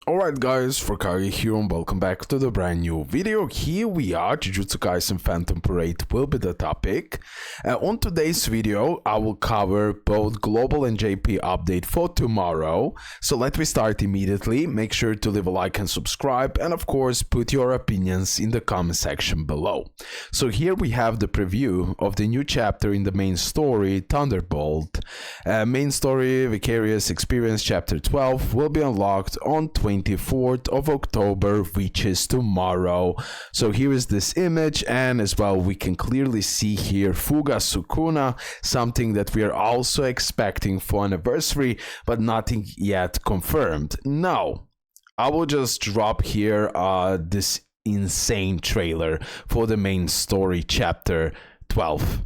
Alright guys, RoKage here and welcome back to the brand new video. Here we are, Jujutsu Kaisen Phantom Parade will be the topic. On today's video, I will cover both global and JP update for tomorrow. So let me start immediately. Make sure to leave a like and subscribe, and of course put your opinions in the comment section below. So here we have the preview of the new chapter in the main story, Thunderbolt. Main story, Vicarious Experience Chapter 12 will be unlocked on 24th of October, which is tomorrow. So here is this image, and as well we can clearly see here Fuga Sukuna, something that we are also expecting for anniversary, but nothing yet confirmed. Now, I will just drop here this insane trailer for the main story chapter 12.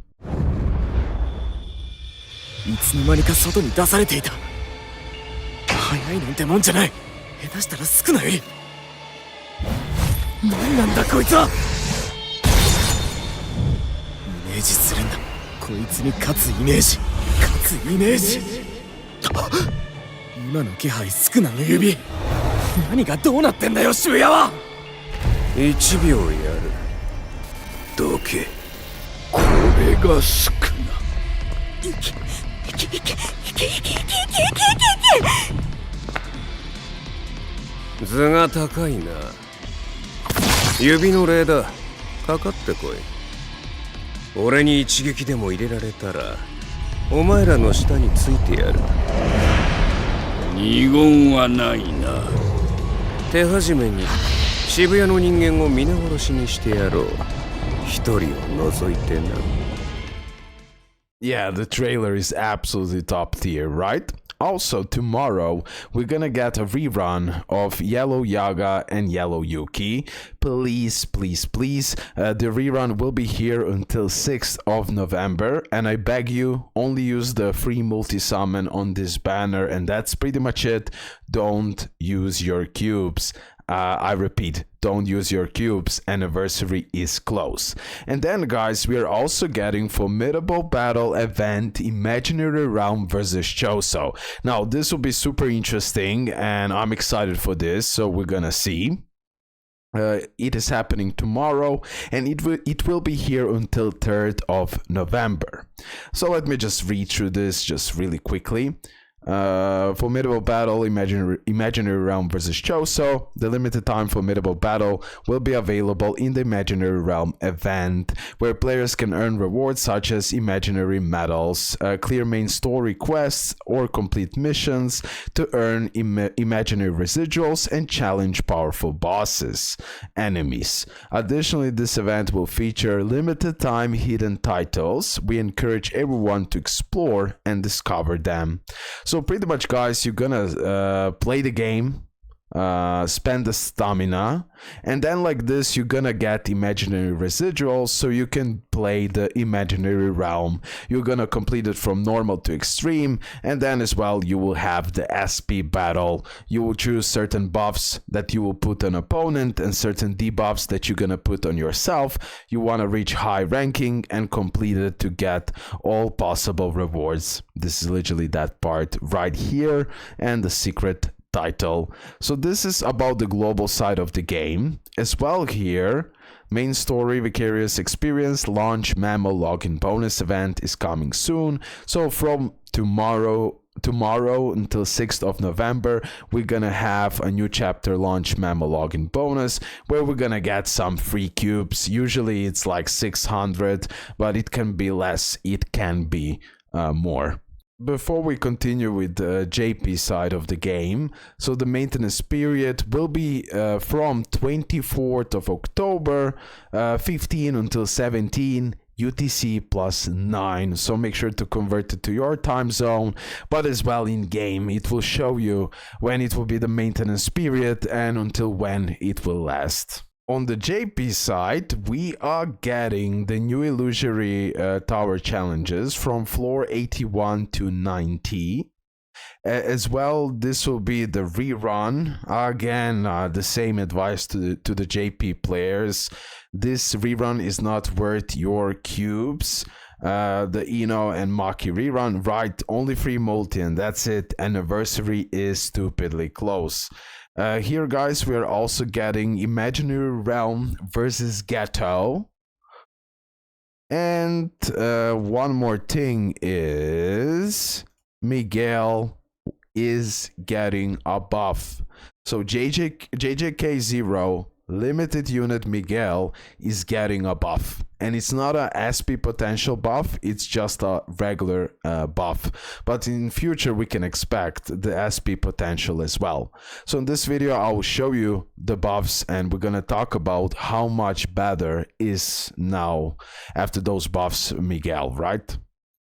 いつの間にか外に出されていた。早いなんてもんじゃない。下手したら少ない。何なんだこいつは。イメージするんだ。こいつに勝つイメージ。勝つイメージ。今の気配少なの指。何がどうなってんだよ渋谷は。1秒やる。どけ。これが少な。図が高いな。指の礼だ。かかってこい。俺に一撃でも入れられたらお前らの下についてやる。二言はないな。手始めに渋谷の人間を皆殺しにしてやろう。一人を除いてな。Yeah, the trailer is absolutely top tier, right? Also, tomorrow, we're gonna get a rerun of Yellow Yaga and Yellow Yuki. Please, please, please, the rerun will be here until 6th of November, and I beg you, only use the free multi-summon on this banner, and that's pretty much it. Don't use your cubes. I repeat, don't use your cubes, anniversary is close. And then guys, we are also getting formidable battle event Imaginary Realm versus Choso. Now this will be super interesting and I'm excited for this, so we're gonna see. It is happening tomorrow and it will be here until 3rd of November. So let me just read through this just really quickly. Formidable battle imaginary realm versus Choso. The limited time formidable battle will be available in the imaginary realm event, where players can earn rewards such as imaginary medals, clear main story quests, or complete missions to earn imaginary residuals and challenge powerful bosses enemies. Additionally, this event will feature limited time hidden titles. We encourage everyone to explore and discover them. So pretty much guys, you're gonna play the game, spend the stamina, and then like this you're gonna get imaginary residuals so you can play the imaginary realm. You're gonna complete it from normal to extreme, and then as well you will have the SP battle. You will choose certain buffs that you will put on opponent and certain debuffs that you're gonna put on yourself. You want to reach high ranking and complete it to get all possible rewards. This is literally that part right here, and the secret title. So this is about the global side of the game. As well here, main story Vicarious Experience launch Memo login bonus event is coming soon. So from tomorrow until 6th of November, we're gonna have a new chapter launch Memo login bonus where we're gonna get some free cubes. Usually it's like 600, but it can be less, it can be more. Before we continue with the JP side of the game, so the maintenance period will be from 24th of October, 15 until 17 UTC plus 9, so make sure to convert it to your time zone, but as well in game it will show you when it will be the maintenance period and until when it will last. On the JP side, we are getting the new illusory tower challenges from floor 81 to 90. As well, this will be the rerun. Again, the same advice to the JP players. This rerun is not worth your cubes. The Ino and Maki rerun, right? Only free multi and that's it. Anniversary is stupidly close. Here, guys, we're also getting Imaginary Realm versus Ghetto. And one more thing is Miguel is getting a buff. So JJK0 limited unit Miguel is getting a buff, and it's not a SP potential buff, it's just a regular buff, but in future we can expect the SP potential as well. So in this video I will show you the buffs, and we're gonna talk about how much better is now after those buffs Miguel, right?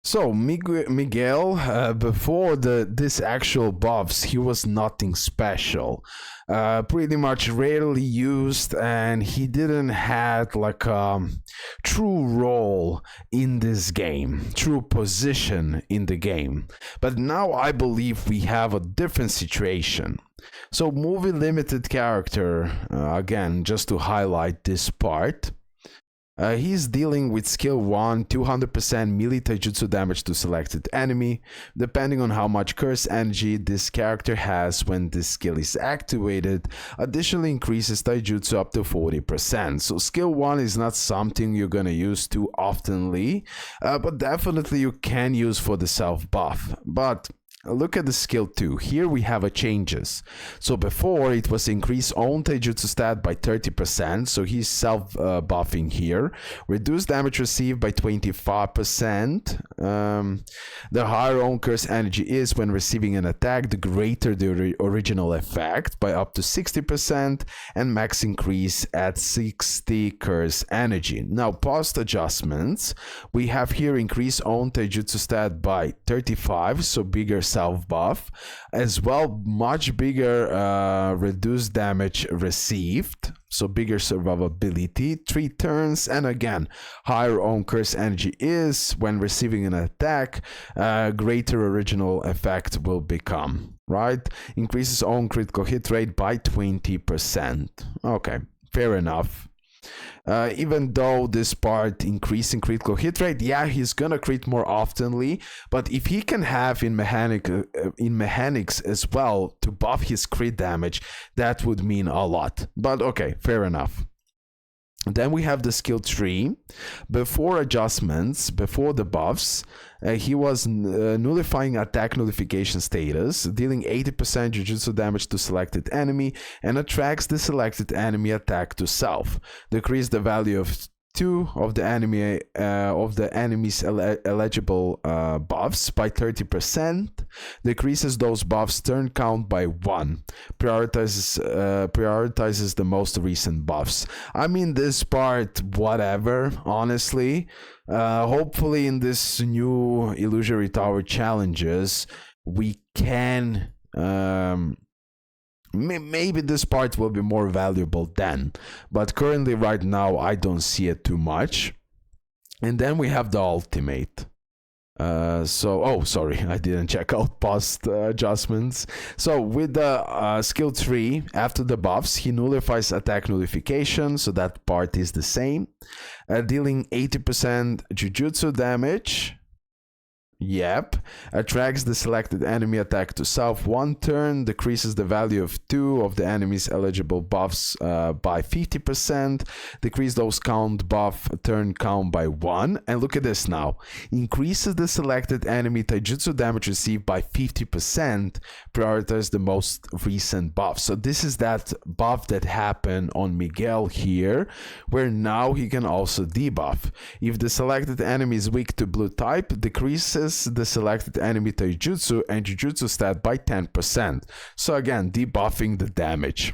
So Miguel, before this actual buffs, he was nothing special, pretty much rarely used, and he didn't have like a true role in this game, true position in the game. But now I believe we have a different situation. So movie limited character, again, just to highlight this part. He's dealing with skill 1, 200% melee taijutsu damage to selected enemy, depending on how much curse energy this character has when this skill is activated. Additionally increases taijutsu up to 40%. So skill 1 is not something you're gonna use too oftenly, but definitely you can use for the self buff. But look at the skill 2. Here we have a changes. So before it was increase own taijutsu stat by 30%, so he's self buffing here. Reduce damage received by 25%. The higher own curse energy is when receiving an attack, the greater the original effect by up to 60%, and max increase at 60 curse energy. Now post adjustments, we have here increase own taijutsu stat by 35, so bigger self buff, as well much bigger reduced damage received, so bigger survivability, 3 turns, and again higher own curse energy is when receiving an attack, greater original effect will become, right? Increases own critical hit rate by 20%. Okay, fair enough. Even though this part increasing critical hit rate, yeah, he's gonna crit more oftenly, but if he can have in mechanics as well to buff his crit damage, that would mean a lot. But okay, fair enough. Then we have the skill 3. Before adjustments, before the buffs, he was nullifying attack nullification status, dealing 80% jujutsu damage to selected enemy, and attracts the selected enemy attack to self. Decrease the value of 2 of the enemy's eligible buffs by 30%, decreases those buffs turn count by 1, prioritizes the most recent buffs. I mean, this part, whatever, honestly. Hopefully in this new Illusory Tower challenges we can maybe this part will be more valuable then, but currently right now I don't see it too much. And then we have the ultimate. Oh sorry, I didn't check out past adjustments. So with the skill 3, after the buffs, he nullifies attack nullification, so that part is the same, dealing 80% jujutsu damage. Yep. Attracts the selected enemy attack to self 1 turn, decreases the value of 2 of the enemy's eligible buffs by 50%, decrease those count buff turn count by 1, and look at this now, increases the selected enemy taijutsu damage received by 50%, prioritize the most recent buff. So this is that buff that happened on Miguel here, where now he can also debuff. If the selected enemy is weak to blue type, decreases the selected enemy taijutsu and jujutsu stat by 10%. So again, debuffing the damage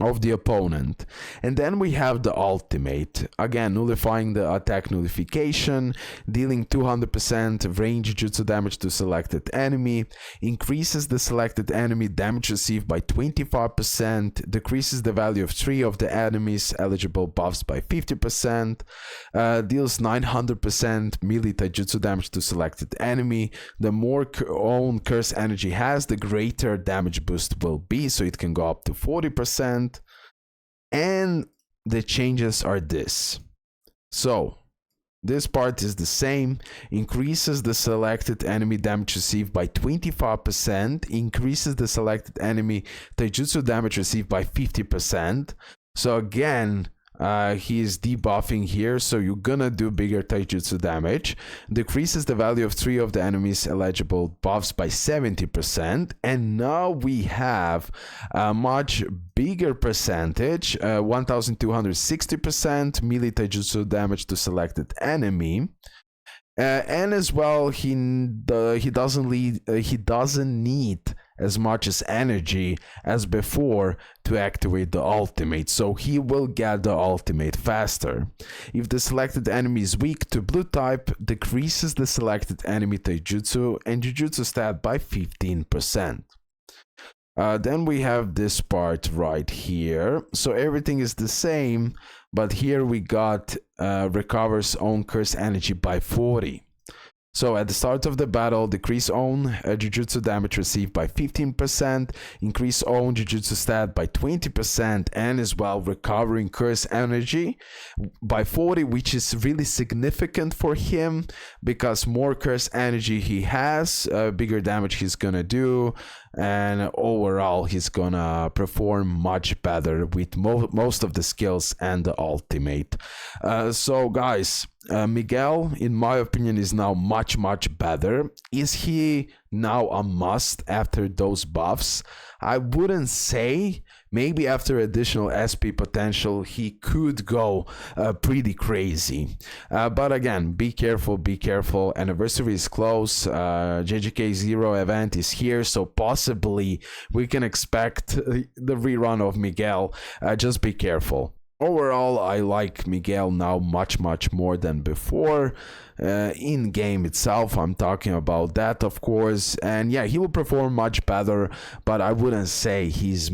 of the opponent. And then we have the ultimate, again nullifying the attack nullification, dealing 200% range jutsu damage to selected enemy, increases the selected enemy damage received by 25%, decreases the value of 3 of the enemy's eligible buffs by 50%, deals 900% melee taijutsu damage to selected enemy. The more own curse energy has, the greater damage boost will be, so it can go up to 40%. And the changes are this. So This part is the same, increases the selected enemy damage received by 25%, increases the selected enemy taijutsu damage received by 50%. So again, he is debuffing here, so you're gonna do bigger taijutsu damage. Decreases the value of 3 of the enemy's eligible buffs by 70%, and now we have a much bigger percentage, 1260% melee taijutsu damage to selected enemy. And as well, he doesn't need as much as energy as before to activate the ultimate, so he will get the ultimate faster. If the selected enemy is weak to blue type, decreases the selected enemy taijutsu and jujutsu stat by 15%. Then we have this part right here, so everything is the same, but here we got recovers own curse energy by 40. So at the start of the battle, decrease own jujutsu damage received by 15%, increase own jujutsu stat by 20%, and as well recovering curse energy by 40, which is really significant for him because more curse energy he has, bigger damage he's gonna do, and overall he's gonna perform much better with most of the skills and the ultimate. So guys, Miguel, in my opinion, is now much better. Is he now a must after those buffs? I wouldn't say. Maybe after additional SP potential he could go pretty crazy, but again, be careful. Anniversary is close. JJK0 event is here, so possibly we can expect the rerun of Miguel. Just be careful. Overall, I like Miguel now much more than before. In game itself, I'm talking about that, of course, and yeah, he will perform much better, but I wouldn't say he's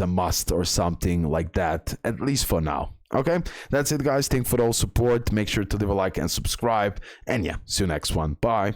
a must or something like that, at least for now. Okay, that's it guys. Thanks for all support. Make sure to leave a like and subscribe, and yeah, see you next one. Bye.